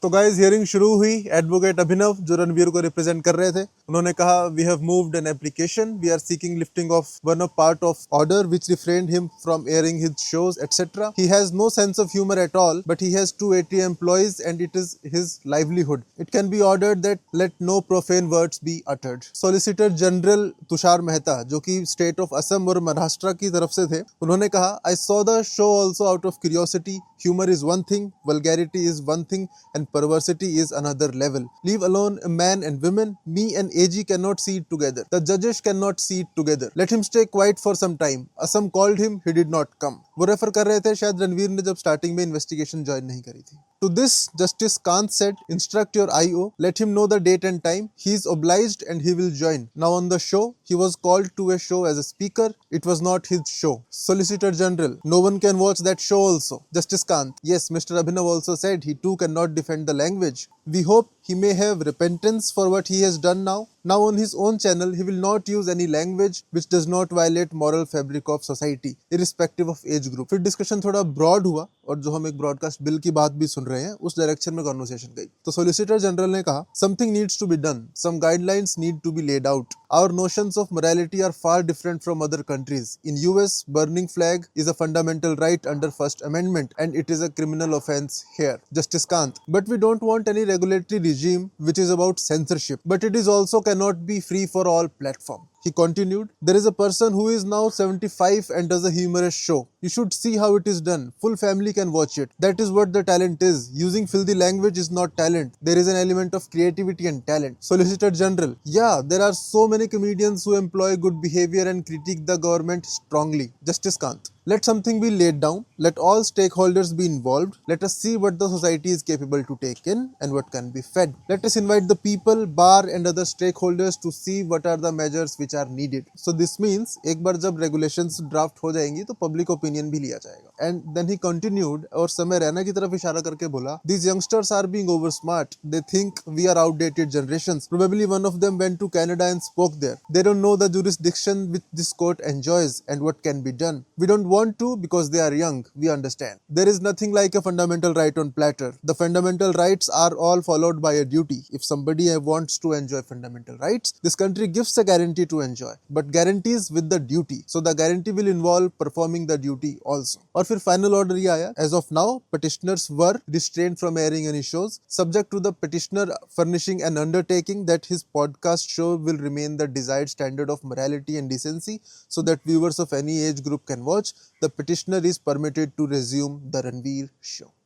तो guys hearing शुरू हुई। एडवोकेट अभिनव जो रणवीर को रिप्रेजेंट कर रहे थे, उन्होंने कहा we have moved an application, we are seeking lifting of one of part of order which refrained him from airing his shows etcetera. He has no sense of humour at all but he has 280 employees and it is his livelihood. It can be ordered that let no profane words be uttered. Solicitor general Tushar Mehta जो कि state of Assam और महाराष्ट्र की तरफ से थे, उन्होंने कहा I saw the show also out of curiosity. Humor is one thing, vulgarity is one thing, and perversity is another level. Leave alone a man and women. Me and AG cannot see it together. The judges cannot see it together. Let him stay quiet for some time. Assam called him, he did not come. वो refer कर रहे थे शायद रणवीर ने जब starting में investigation join नहीं करी थी। To this, Justice Kant said, instruct your IO, let him know the date and time. He is obliged and he will join. Now on the show, he was called to a show as a speaker. It was not his show. Solicitor General, no one can watch that show also. Justice Kant, yes, Mr. Abhinav also said he too cannot defend the language. We hope he may have repentance for what he has done now. Now on his own channel, he will not use any language which does not violate moral fabric of society, irrespective of age group. फिर discussion थोड़ा broad हुआ और जो हम एक broadcast bill की बात भी सुन रहे हैं उस डायरेक्शन में कॉन्वर्सेशन गई। तो सोलिसिटर जनरल ने कहा something needs to be done, some guidelines need to be laid out. Our notions of morality are far different from other countries. In US, burning flag is a fundamental right under First Amendment and it is a criminal offense here. Justice Kant, but we don't want any regulatory regime which is about censorship, but it is also cannot be free for all platform. He continued, there is a person who is now 75 and does a humorous show. You should see how it is done. Full family can watch it. That is what the talent is. Using filthy language is not talent. There is an element of creativity and talent. Solicitor General, yeah, there are so many comedians who employ good behavior and critique the government strongly. Justice Kant, let something be laid down. Let all stakeholders be involved. Let us see what the society is capable to take in and what can be fed. Let us invite the people, bar and other stakeholders to see what are the measures which are needed. So this means एक बार जब regulations draft हो जाएंगी तो public opinion भी लिया जाएगा. And then he continued और समय रैना की तरफ इशारा करके बोला, these youngsters are being over smart. They think we are outdated generations. Probably one of them went to Canada and spoke there. They don't know the jurisdiction which this court enjoys and what can be done. We don't want to because they are young. We understand. There is nothing like a fundamental right on platter. The fundamental rights are all followed by a duty. If somebody wants to enjoy fundamental rights, this country gives a guarantee to enjoy, but guarantees with the duty. So the guarantee will involve performing the duty also. और फिर final order ये आया, as of now, petitioners were restrained from airing any shows, subject to the petitioner furnishing an undertaking that his podcast show will remain the desired standard of morality and decency, so that viewers of any age group can watch. The petitioner is permitted to resume the Ranveer show.